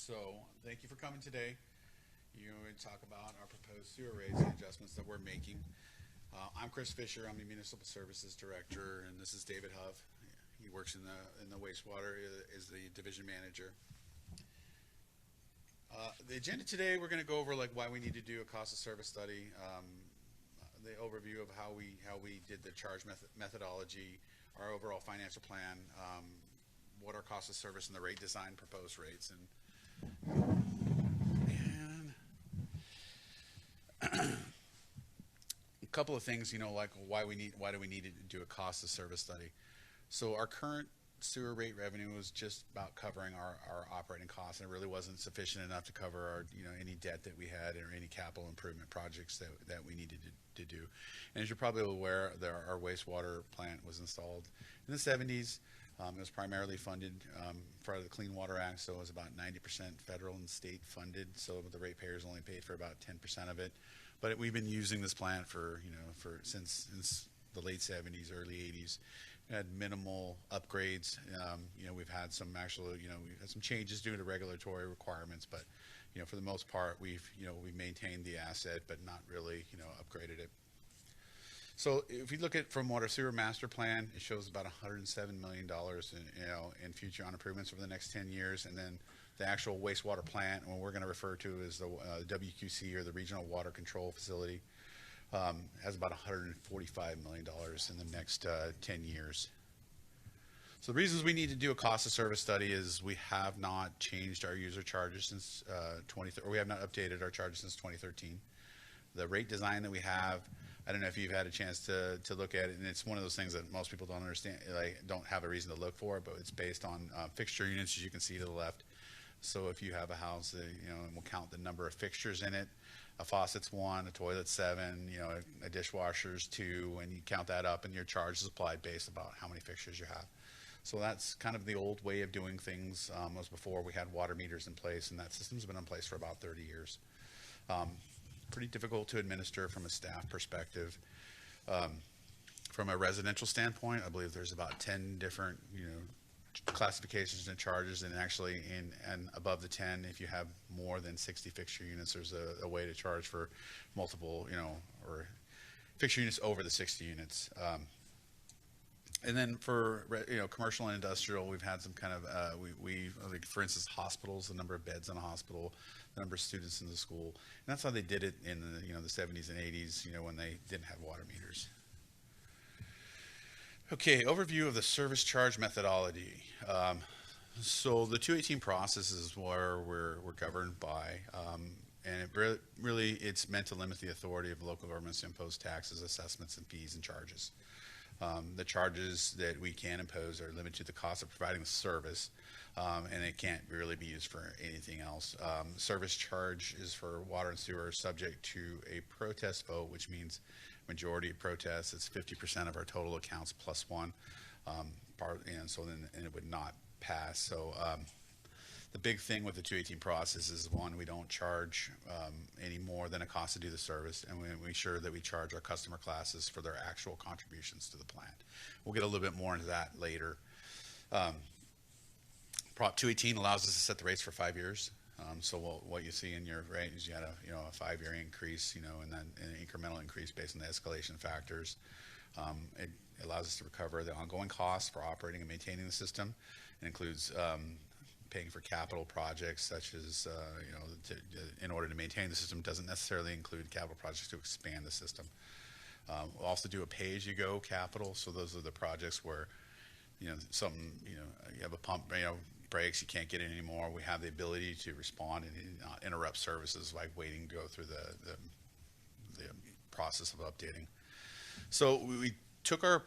So, thank you for coming today. You know, we talk about our proposed sewer rates and adjustments that we're making. I'm Chris Fisher. I'm the Municipal Services Director, and this is David Huff. He works in the wastewater, is the division manager. The agenda today, we're going to go over like why we need to do a cost of service study, the overview of how we did the charge methodology, our overall financial plan, what our cost of service and the rate design, proposed rates, and a couple of things, you know, like why do we need to do a cost of service study? So our current sewer rate revenue was just about covering our operating costs, and it really wasn't sufficient enough to cover our, you know, any debt that we had or any capital improvement projects that we needed to do. And as you're probably aware, our wastewater plant was installed in the 70s. It was primarily funded for the Clean Water Act, so it was about 90% federal and state funded. So the ratepayers only paid for about 10% of it. But we've been using this plant for, you know, since the late 70s, early 80s. We had minimal upgrades. You know, we've had some we've had some changes due to regulatory requirements, but you know, for the most part, we've maintained the asset, but not really, you know, upgraded it. So if you look at from Water Sewer Master Plan, it shows about $107 million in future on improvements over the next 10 years, and then the actual wastewater plant, and what we're going to refer to as the WQC, or the Regional Water Control Facility, has about $145 million in the next 10 years. So the reasons we need to do a cost of service study is we have not changed our user charges since we have not updated our charges since 2013. The rate design that we have, I don't know if you've had a chance to look at it, and it's one of those things that most people don't understand, like don't have a reason to look for, but it's based on fixture units, as you can see to the left. So if you have a house, you know, and we'll count the number of fixtures in it. A faucet's 1, a toilet's 7, you know, a dishwasher's 2, and you count that up, and your charge is applied based about how many fixtures you have. So that's kind of the old way of doing things. Was before we had water meters in place, and that system's been in place for about 30 years. Pretty difficult to administer from a staff perspective. From a residential standpoint, I believe there's about 10 different, you know, classifications and charges, and actually and above the 10, if you have more than 60 fixture units, there's a way to charge for multiple, you know, or fixture units over the 60 units. And then for, you know, commercial and industrial, we've had some kind of we like, for instance, hospitals, the number of beds in a hospital, the number of students in the school, and that's how they did it in the, you know, the 70s and 80s, you know, when they didn't have water meters. Okay, overview of the service charge methodology. So the 218 process is where we're governed by, and it really it's meant to limit the authority of local governments to impose taxes, assessments, and fees and charges. The charges that we can impose are limited to the cost of providing the service, and it can't really be used for anything else. Service charge is for water and sewer, subject to a protest vote, which means majority of protests. It's 50% of our total accounts plus one, and so then it would not pass. So the big thing with the 218 process is, one, we don't charge any more than it costs to do the service, and we make sure that we charge our customer classes for their actual contributions to the plant. We'll get a little bit more into that later. Prop 218 allows us to set the rates for 5 years. So what you see in your rate is you had a 5-year increase, you know, and then an incremental increase based on the escalation factors. It allows us to recover the ongoing costs for operating and maintaining the system. It includes paying for capital projects such as, you know, in order to maintain the system. Doesn't necessarily include capital projects to expand the system. We'll also do a pay-as-you-go capital. So those are the projects where, you know, you have a pump, you know, breaks, you can't get it anymore. We have the ability to respond and not interrupt services like waiting to go through the process of updating. So we took our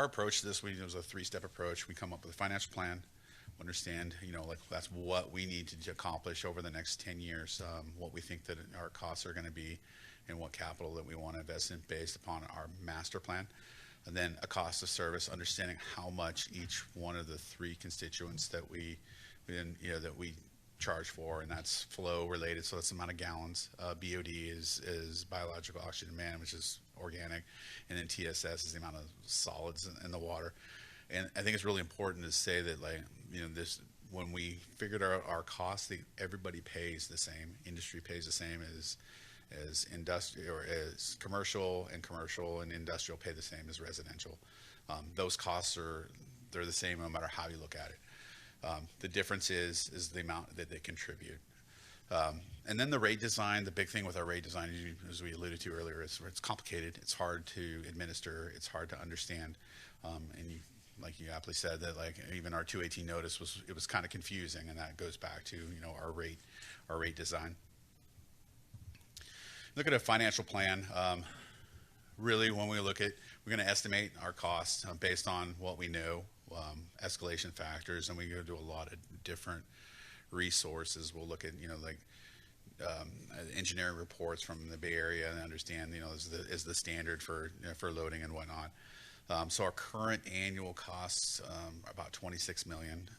approach to this. It was a 3-step approach. We come up with a financial plan, understand, you know, like that's what we need to accomplish over the next 10 years, what we think that our costs are going to be, and what capital that we want to invest in based upon our master plan. And then a cost of service, understanding how much each one of the 3 constituents that we charge for, and that's flow related, so that's the amount of gallons. BOD is biological oxygen demand, which is organic, and then TSS is the amount of solids in the water. And I think it's really important to say that, like, you know, this when we figured our costs, everybody pays the same. Industry pays the same as industrial or as commercial and industrial pay the same as residential. Those costs they're the same no matter how you look at it. The difference is the amount that they contribute. And then the rate design, the big thing with our rate design, as we alluded to earlier, is it's complicated. It's hard to administer. It's hard to understand. And like you aptly said, that like even our 218 notice was kind of confusing, and that goes back to our rate design. Look at a financial plan. Really, when we look at, we're going to estimate our costs based on what we know, escalation factors, and we go to a lot of different resources. We'll look at engineering reports from the Bay Area and understand is the standard for for loading and whatnot. So our current annual costs are about $26 million.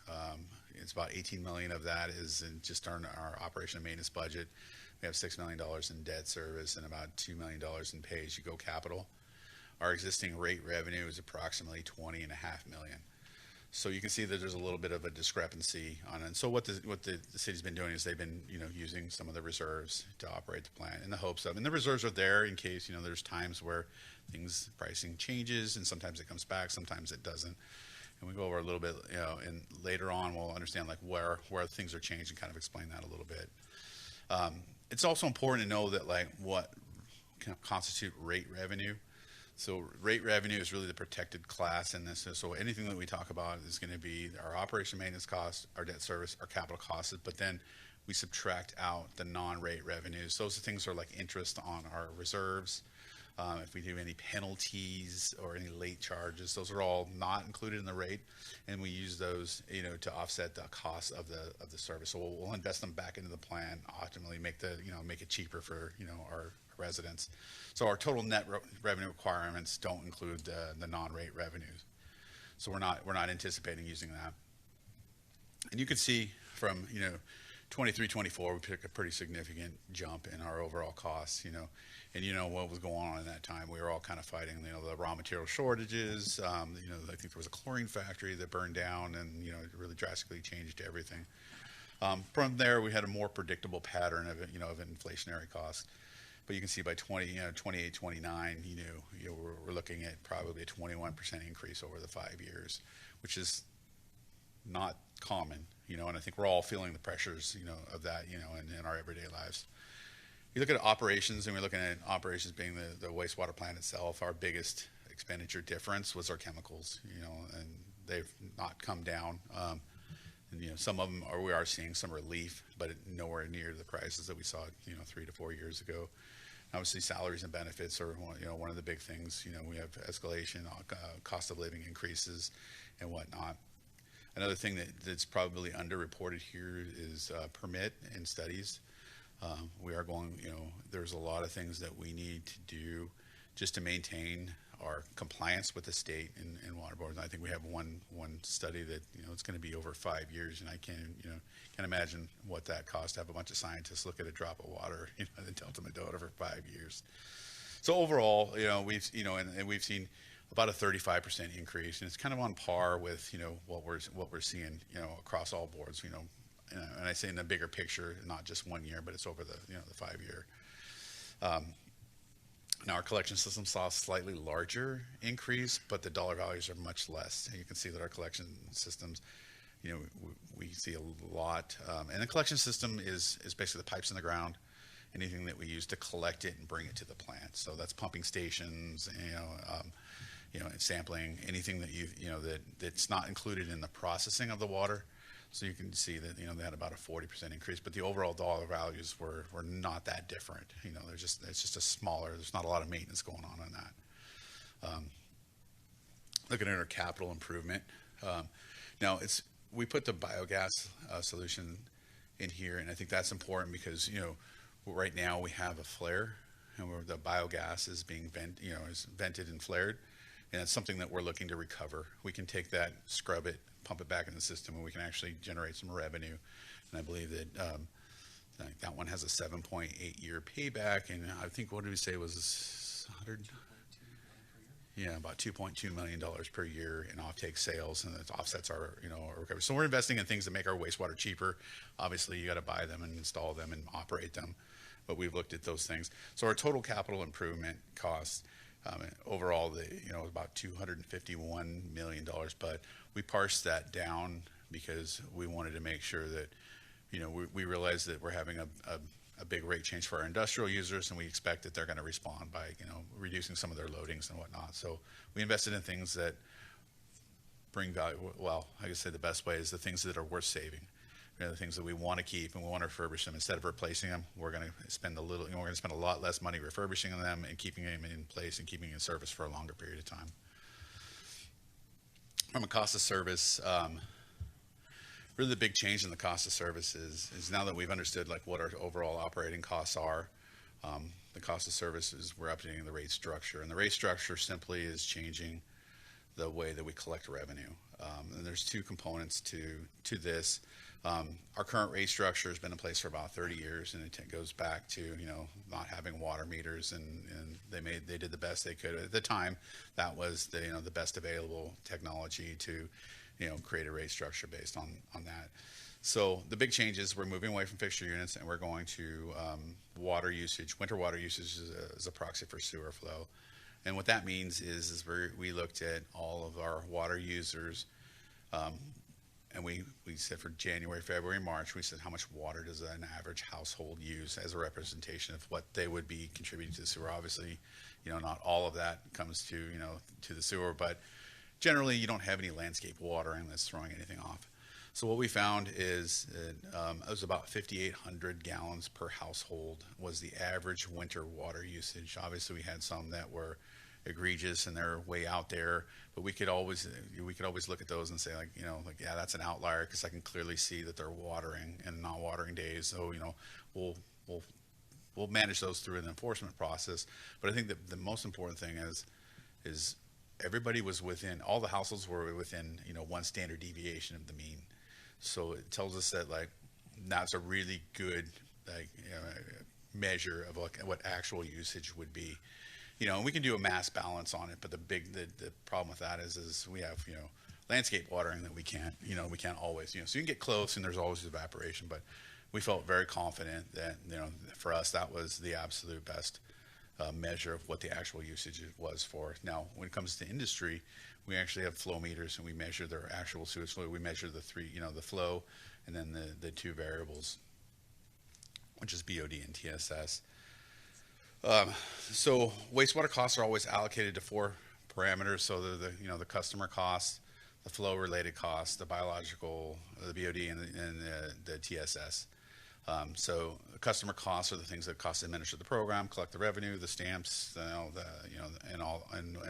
It's about $18 million of that is in just our operation and maintenance budget. We have $6 million in debt service and about $2 million in pay-as-you-go capital. Our existing rate revenue is approximately $20.5 million. So you can see that there's a little bit of a discrepancy on it. And so what the city's been doing is they've been using some of the reserves to operate the plant in the hopes of, and the reserves are there in case there's times where pricing changes, and sometimes it comes back, sometimes it doesn't. And we go over a little bit, and later on we'll understand like where things are changed and kind of explain that a little bit. It's also important to know that like what can constitute rate revenue. So rate revenue is really the protected class in this. So anything that we talk about is going to be our operation maintenance costs, our debt service, our capital costs, but then we subtract out the non-rate revenues. Those are things that are like interest on our reserves. If we do any penalties or any late charges, those are all not included in the rate, and we use those, to offset the cost of the service. So we'll invest them back into the plan, ultimately make it cheaper for our residents. So our total net revenue requirements don't include the non-rate revenues. So we're not anticipating using that. And you can see from 23, 24, we took a pretty significant jump in our overall costs, and what was going on in that time. We were all kind of fighting, the raw material shortages. I think there was a chlorine factory that burned down, and it really drastically changed everything. From there, we had a more predictable pattern of inflationary costs. But you can see by 28, 29, we're looking at probably a 21% increase over the 5 years, which is not common, and I think we're all feeling the pressures, of that, in our everyday lives. You look at operations, and we're looking at operations being the wastewater plant itself. Our biggest expenditure difference was our chemicals, and they've not come down. And some of them we are seeing some relief, but nowhere near the prices that we saw, 3 to 4 years ago. Obviously, salaries and benefits are one of the big things. We have escalation, cost of living increases, and whatnot. Another thing that's probably underreported here is permit and studies. We are going, there's a lot of things that we need to do just to maintain our compliance with the state and water boards. And I think we have one study that it's going to be over 5 years, and I can't imagine what that costs to have a bunch of scientists look at a drop of water in the Delta Mendota for 5 years. So overall, we've seen about a 35% increase, and it's kind of on par with what we're seeing across all boards. And I say in the bigger picture, not just 1 year, but it's over the the 5 year. Now our collection system saw a slightly larger increase, but the dollar values are much less. And you can see that our collection systems, we see a lot. And the collection system is basically the pipes in the ground, anything that we use to collect it and bring it to the plant. So that's pumping stations, and sampling, anything that that's not included in the processing of the water. So you can see that they had about a 40% increase, but the overall dollar values were not that different. It's just a smaller. There's not a lot of maintenance going on that. Looking at our capital improvement, now we put the biogas solution in here, and I think that's important because right now we have a flare, and where the biogas is being vented and flared, and it's something that we're looking to recover. We can take that, scrub it, pump it back in the system, and we can actually generate some revenue. And I believe that that one has a 7.8 year payback, and I think what did we say was 100? Yeah, about $2.2 million per year in offtake sales, and it offsets our, our recovery. So we're investing in things that make our wastewater cheaper. Obviously, you got to buy them and install them and operate them, but we've looked at those things. So our total capital improvement costs overall, about $251 million, but we parsed that down because we wanted to make sure that, we realize that we're having a big rate change for our industrial users, and we expect that they're going to respond by, reducing some of their loadings and whatnot. So we invested in things that bring value. Well, I guess say the best way is the things that are worth saving. The things that we want to keep and we want to refurbish them. Instead of replacing them, we're going to spend we're going to spend a lot less money refurbishing them and keeping them in place and keeping them in service for a longer period of time. From a cost of service, really the big change in the cost of service is now that we've understood what our overall operating costs are. The cost of service is we're updating the rate structure, and the rate structure simply is changing the way that we collect revenue. And there's two components to this. Our current rate structure has been in place for about 30 years, and it goes back to not having water meters, and they did the best they could at the time. That was the best available technology to create a rate structure based on that. So the big change is we're moving away from fixture units, and we're going to water usage. Winter water usage is a proxy for sewer flow. And what that means is we looked at all of our water users, and we said for January, February, March, we said how much water does an average household use as a representation of what they would be contributing to the sewer. Obviously, not all of that comes to the sewer, but generally you don't have any landscape watering that's throwing anything off. So what we found is that it was about 5,800 gallons per household was the average winter water usage. Obviously, we had some that were egregious and they're way out there, but we could always look at those and say yeah, that's an outlier because I can clearly see that they're watering and not watering days. So we'll manage those through an enforcement process. But I think that the most important thing is everybody was within, all the households were within one standard deviation of the mean. So it tells us that that's a really good measure of what actual usage would be. And we can do a mass balance on it, but the problem with that is we have landscape watering that we can't always, so you can get close and there's always evaporation, but we felt very confident that for us that was the absolute best measure of what the actual usage was for. Now when it comes to industry, we actually have flow meters and we measure their actual sewage flow. We measure the the flow and then the two variables, which is BOD and TSS. So wastewater costs are always allocated to four parameters. So they're the customer costs, the flow related costs, the biological, the BOD, and the TSS. So the customer costs are the things that cost to administer the program, collect the revenue, the stamps, and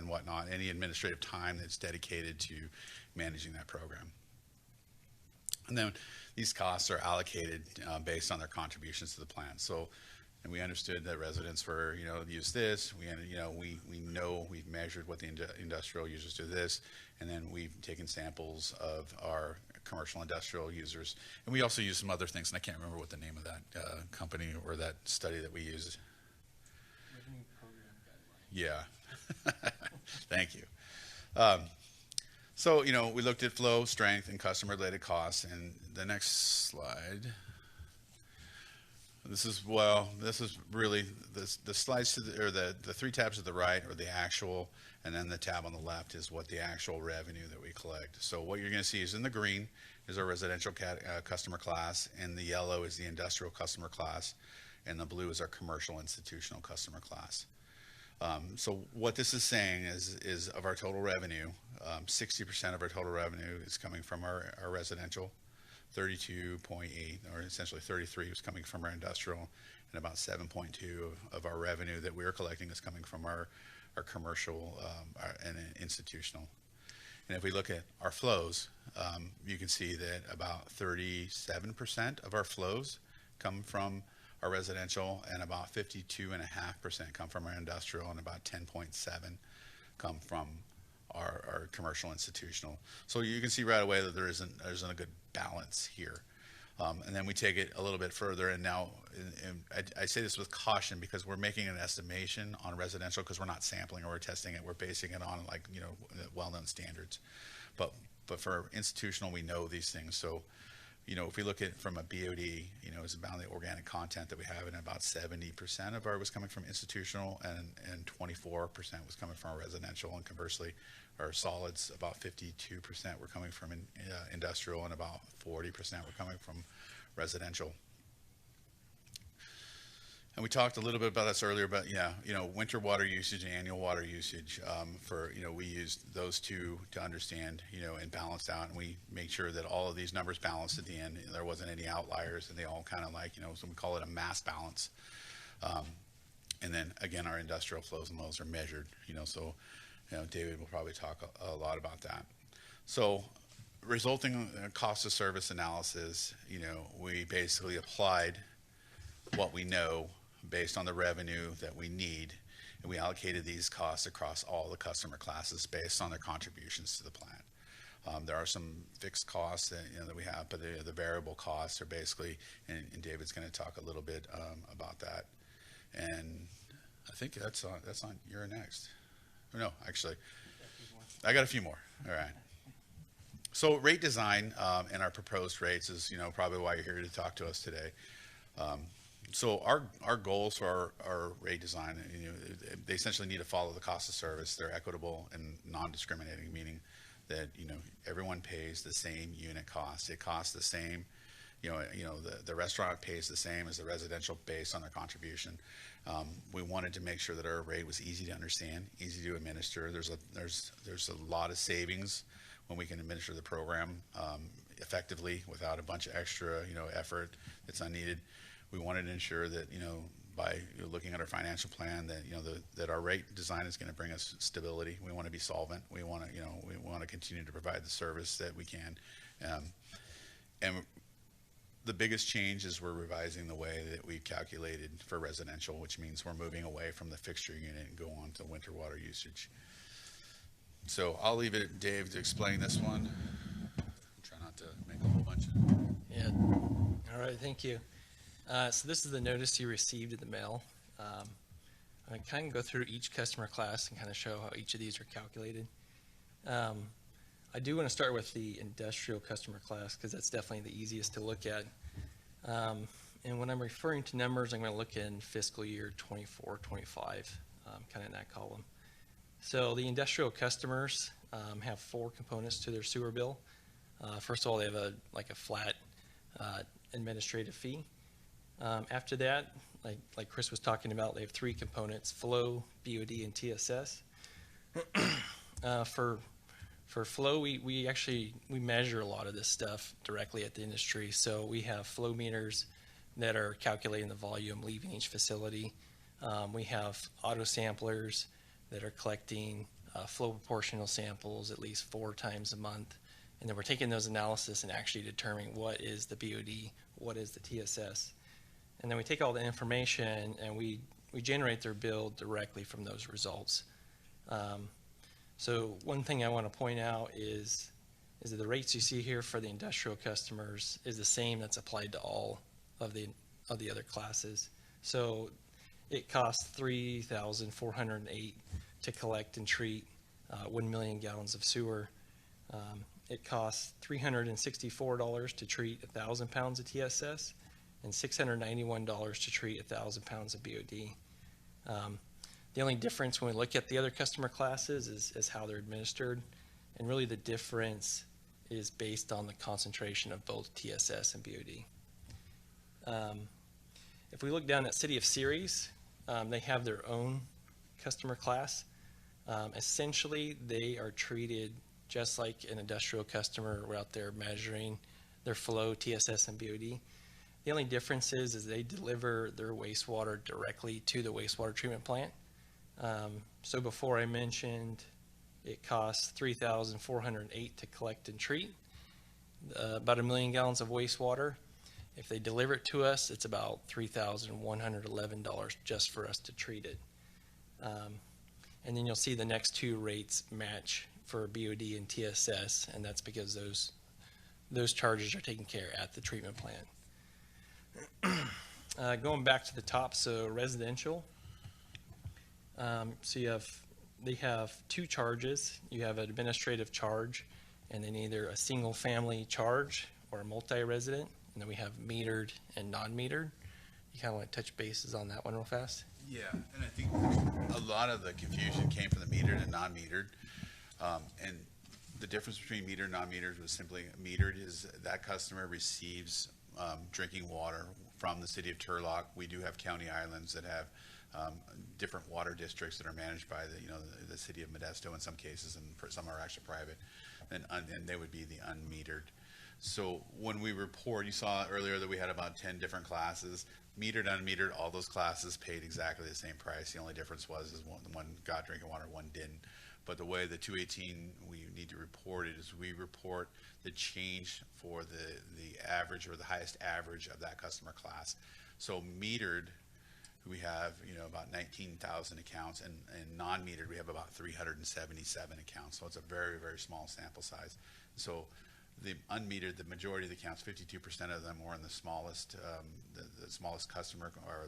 whatnot. Any administrative time that's dedicated to managing that program. And then these costs are allocated based on their contributions to the plan. So. And we understood that residents were, use this. We know we've measured what the industrial users do this, and then we've taken samples of our commercial industrial users, and we also use some other things. And I can't remember what the name of that company or that study that we used. Revenue program guideline. Yeah, thank you. So we looked at flow, strength, and customer-related costs. And the next slide. This is really the slides to the three tabs to the right are the actual, and then the tab on the left is what the actual revenue that we collect. So what you're going to see is in the green is our residential customer class, and the yellow is the industrial customer class, and the blue is our commercial institutional customer class. So what this is saying is of our total revenue, 60% of our total revenue is coming from our residential. 32.8, or essentially 33, was coming from our industrial, and about 7.2 of our revenue that we are collecting is coming from our commercial and institutional. And if we look at our flows, you can see that about 37% of our flows come from our residential, and about 52.5% come from our industrial, and about 10.7 come from our commercial institutional. So you can see right away that there isn't a good balance here. And then we take it a little bit further, and now, and I say this with caution because we're making an estimation on residential because we're not sampling or we're testing it. We're basing it on well-known standards. But for institutional, we know these things. So, if we look at from a BOD, it's about the organic content that we have, and about 70% of our was coming from institutional, and 24% was coming from our residential, and conversely, our solids, about 52% were coming from industrial, and about 40% were coming from residential. And we talked a little bit about this earlier, but winter water usage and annual water usage, we used those two to understand, and balance out, and we made sure that all of these numbers balanced at the end. There wasn't any outliers, and they all kind of so we call it a mass balance. And then again, our industrial flows and lows are measured, so David will probably talk a lot about that. So resulting cost of service analysis, we basically applied what we know based on the revenue that we need, and we allocated these costs across all the customer classes based on their contributions to the plant. There are some fixed costs that we have, but the variable costs are basically, and David's going to talk a little bit about that. And I think that's on. You're next. No, actually, I got a few more. All right. So rate design and our proposed rates is, probably why you're here to talk to us today. So our goals for our rate design, they essentially need to follow the cost of service. They're equitable and non-discriminating, meaning that, everyone pays the same unit cost. It costs the same. The restaurant pays the same as the residential based on their contribution. We wanted to make sure that our rate was easy to understand, easy to administer. There's a lot of savings when we can administer the program effectively without a bunch of extra effort that's unneeded. We wanted to ensure that by looking at our financial plan that that our rate design is going to bring us stability. We want to be solvent. We want to continue to provide the service that we can. And the biggest change is we're revising the way that we calculated for residential, which means we're moving away from the fixture unit and go on to winter water usage. So I'll leave it at Dave to explain this one. Try not to make a whole bunch of. Yeah. All right. Thank you. So this is the notice you received in the mail. I kind of go through each customer class and kind of show how each of these are calculated. I do want to start with the industrial customer class because that's definitely the easiest to look at. And when I'm referring to numbers, I'm going to look in fiscal year 24, 25, kind of in that column. So the industrial customers have 4 components to their sewer bill. First of all, they have a flat administrative fee. After that, like Chris was talking about, they have 3 components: flow, BOD, and TSS. For flow, we measure a lot of this stuff directly at the industry. So we have flow meters that are calculating the volume leaving each facility. We have auto samplers that are collecting flow proportional samples at least 4 times a month. And then we're taking those analysis and actually determining what is the BOD, what is the TSS. And then we take all the information and we generate their bill directly from those results. So one thing I want to point out is that the rates you see here for the industrial customers is the same that's applied to all of the other classes. So it costs $3,408 to collect and treat 1 million gallons of sewer. It costs $364 to treat 1,000 pounds of TSS and $691 to treat 1,000 pounds of BOD. The only difference when we look at the other customer classes is how they're administered, and really the difference is based on the concentration of both TSS and BOD. If we look down at City of Ceres, they have their own customer class. Essentially, they are treated just like an industrial customer. We're out there measuring their flow, TSS, and BOD. The only difference is they deliver their wastewater directly to the wastewater treatment plant. So before I mentioned it costs $3,408 to collect and treat about 1 million gallons of wastewater. If they deliver it to us, it's about $3,111 just for us to treat it. And then you'll see the next 2 rates match for BOD and TSS, and that's because those charges are taken care at the treatment plant. Going back to the top, so residential. So they have two charges. You have an administrative charge, and then either a single family charge or a multi-resident, and then we have metered and non-metered. You kind of want to touch bases on that one real fast? Yeah, and I think a lot of the confusion came from the metered and non-metered. And the difference between metered and non-metered was simply metered is that customer receives drinking water from the city of Turlock. We do have county islands that have different water districts that are managed by the city of Modesto in some cases, and some are actually private, and they would be the unmetered. So when we report, you saw earlier that we had about 10 different classes. Metered, unmetered, all those classes paid exactly the same price. The only difference was one got drinking water, one didn't. But the way the 218 we need to report it is we report the change for the average or the highest average of that customer class. So metered, we have about 19,000 accounts, and non-metered we have about 377 accounts. So it's a very, very small sample size. So the unmetered, the majority of the accounts, 52% of them were in the smallest, the smallest customer, or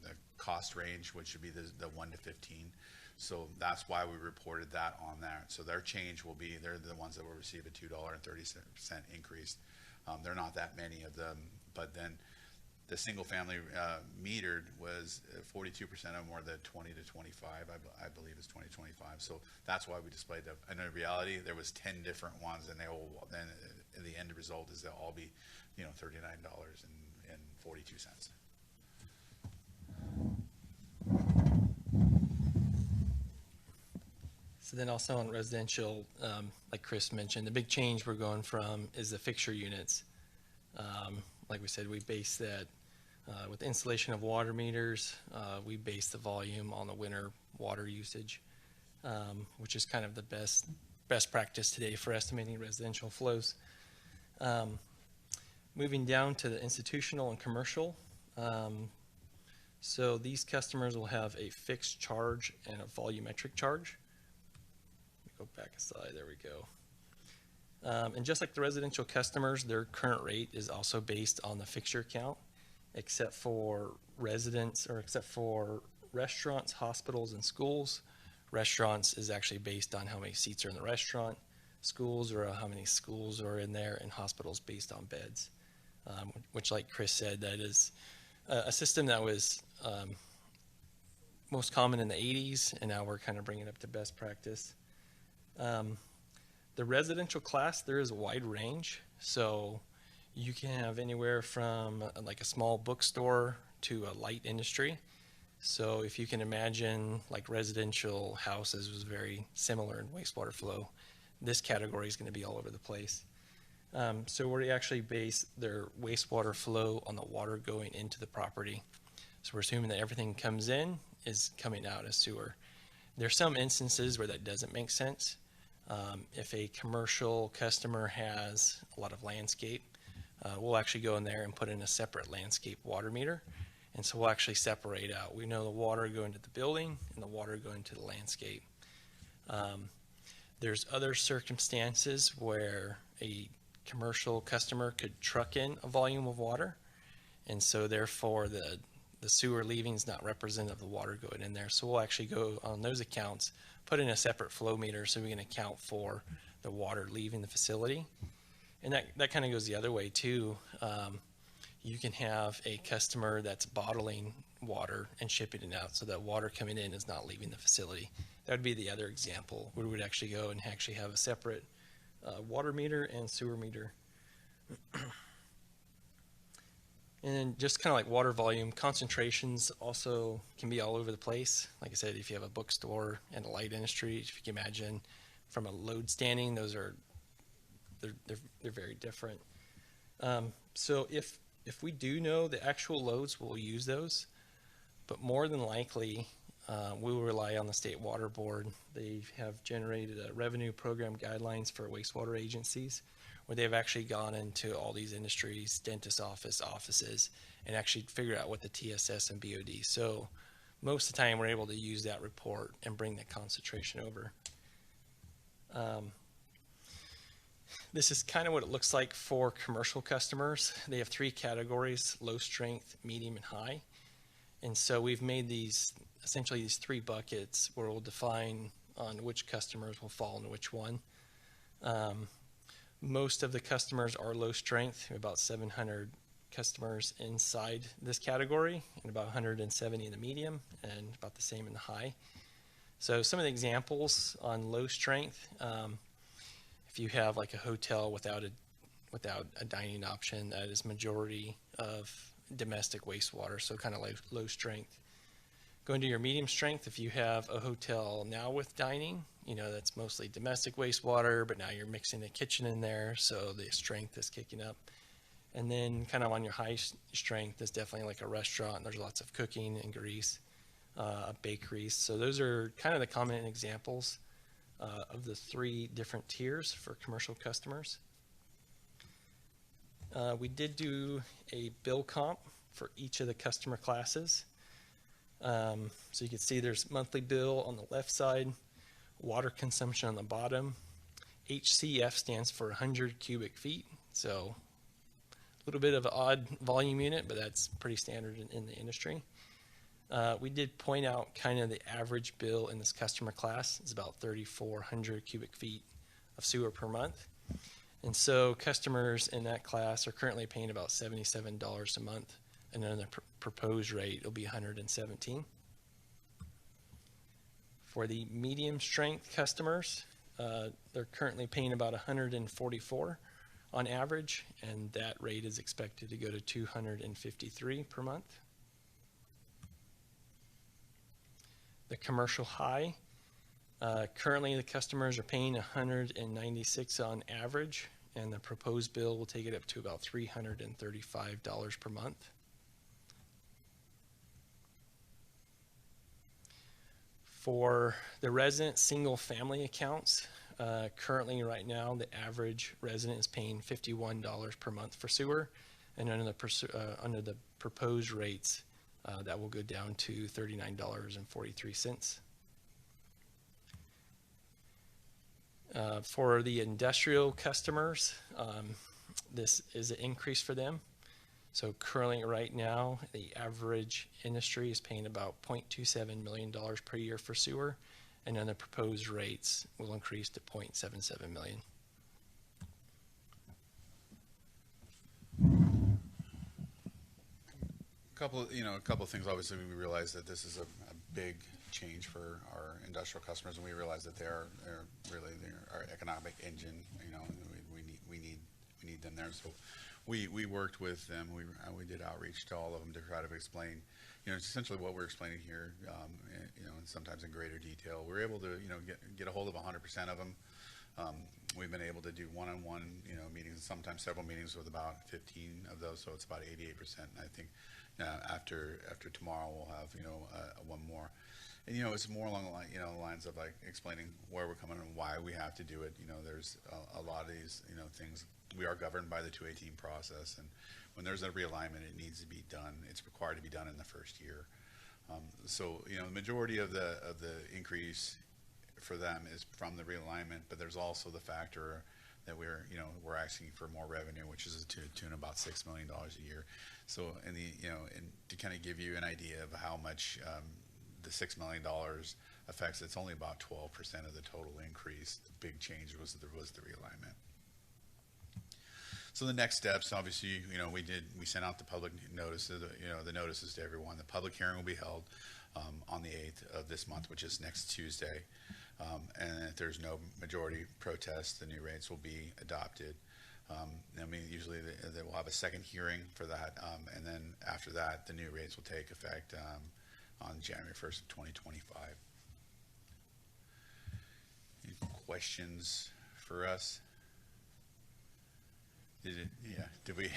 the cost range, which would be the 1 to 15. So that's why we reported that on there. So their change will be, they're the ones that will receive a $2.30 increase. There are not that many of them, but then the single family metered was 42% of them were the 20 to 25, I believe it's 20 to 25. So that's why we displayed that. And in reality, there was 10 different ones, and they all, then the end result is they'll all be, $39.42. So then also on residential, like Chris mentioned, the big change we're going from is the fixture units. Like we said, we base that with installation of water meters. We base the volume on the winter water usage, which is kind of the best practice today for estimating residential flows. Moving down to the institutional and commercial. So these customers will have a fixed charge and a volumetric charge. Let me go back a slide, there we go. And just like the residential customers, their current rate is also based on the fixture count, except for residents, or except for restaurants, hospitals, and schools. Restaurants is actually based on how many seats are in the restaurant. Schools are how many schools are in there, and hospitals based on beds, which, like Chris said, that is a system that was most common in the 80s, and now we're kind of bringing it up to best practice. The residential class, there is a wide range. So you can have anywhere from like a small bookstore to a light industry. So if you can imagine, like residential houses was very similar in wastewater flow, this category is going to be all over the place. So we actually base their wastewater flow on the water going into the property. So we're assuming that everything comes in is coming out as sewer. There's some instances where that doesn't make sense. If a commercial customer has a lot of landscape, we'll actually go in there and put in a separate landscape water meter. And so we'll actually separate out. We know the water going to the building and the water going to the landscape. There's other circumstances where a commercial customer could truck in a volume of water, and so therefore the sewer leaving is not representative of the water going in there. So we'll actually go on those accounts, put in a separate flow meter so we can account for the water leaving the facility. And that kind of goes the other way too. You can have a customer that's bottling water and shipping it out, so that water coming in is not leaving the facility. That would be the other example where we would actually go and actually have a separate water meter and sewer meter. And then just kind of like water volume, concentrations also can be all over the place. Like I said, if you have a bookstore and a light industry, if you can imagine from a load standing, those are, they're very different. So if we do know the actual loads, we'll use those. But more than likely, we will rely on the State Water Board. They have generated a revenue program guidelines for wastewater agencies, where they've actually gone into all these industries, dentist offices, and actually figured out what the TSS and BOD. So most of the time we're able to use that report and bring the concentration over. This is kind of what it looks like for commercial customers. They have three categories: low strength, medium, and high. And so we've made these essentially these three buckets where we'll define on which customers will fall into which one. Most of the customers are low strength, about 700 customers inside this category, and about 170 in the medium, and about the same in the high. So some of the examples on low strength, if you have like a hotel without a dining option, that is majority of domestic wastewater, so kind of like low strength. Going to your medium strength, if you have a hotel now with dining, that's mostly domestic wastewater, but now you're mixing a kitchen in there, so the strength is kicking up. And then kind of on your high strength is definitely like a restaurant, and there's lots of cooking and grease, bakeries. So those are kind of the common examples of the three different tiers for commercial customers. We did do a bill comp for each of the customer classes. So you can see there's monthly bill on the left side, water consumption on the bottom. HCF stands for 100 cubic feet. So a little bit of an odd volume unit, but that's pretty standard in the industry. We did point out kind of the average bill in this customer class is about 3,400 cubic feet of sewer per month. And so customers in that class are currently paying about $77 a month, and then the proposed rate will be $117. For the medium strength customers, they're currently paying about $144 on average, and that rate is expected to go to $253 per month. The commercial high, currently the customers are paying $196 on average, and the proposed bill will take it up to about $335 per month. For the resident single family accounts, currently right now the average resident is paying $51 per month for sewer, and under the proposed rates that will go down to $39.43. For the industrial customers, this is an increase for them. So currently right now, the average industry is paying about $0.27 million per year for sewer, and then the proposed rates will increase to $0.77 million. A couple of things. Obviously, we realize that this is a big change for our industrial customers, and we realize that they're really our economic engine. We need them there. So we worked with them. We did outreach to all of them to try to explain, essentially what we're explaining here, and sometimes in greater detail. We're able to, get a hold of 100% of them. We've been able to do one-on-one, meetings, sometimes several meetings with about 15 of those, so it's about 88%. And I think after tomorrow we'll have, one more. And, it's more along the lines of like explaining where we're coming and why we have to do it. There's a lot of these, things. We are governed by the 218 process, and when there's a realignment, it needs to be done. It's required to be done in the first year. So, the majority of the increase for them is from the realignment, but there's also the factor that we're asking for more revenue, which is to tune about $6 million a year. So, and to kind of give you an idea of how much the $6 million affects, it's only about 12% of the total increase. The big change was the realignment. So the next steps, obviously, we sent out the public notices, the notices to everyone. The public hearing will be held on the 8th of this month, which is next Tuesday. And if there's no majority protest, the new rates will be adopted. Usually they will have a second hearing for that, and then after that, the new rates will take effect on January 1st of 2025. Any questions for us? Did we?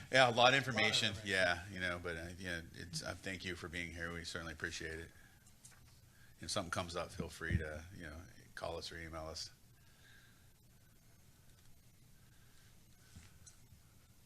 Yeah, a lot of information. Yeah, but thank you for being here. We certainly appreciate it. If something comes up, feel free to, call us or email us.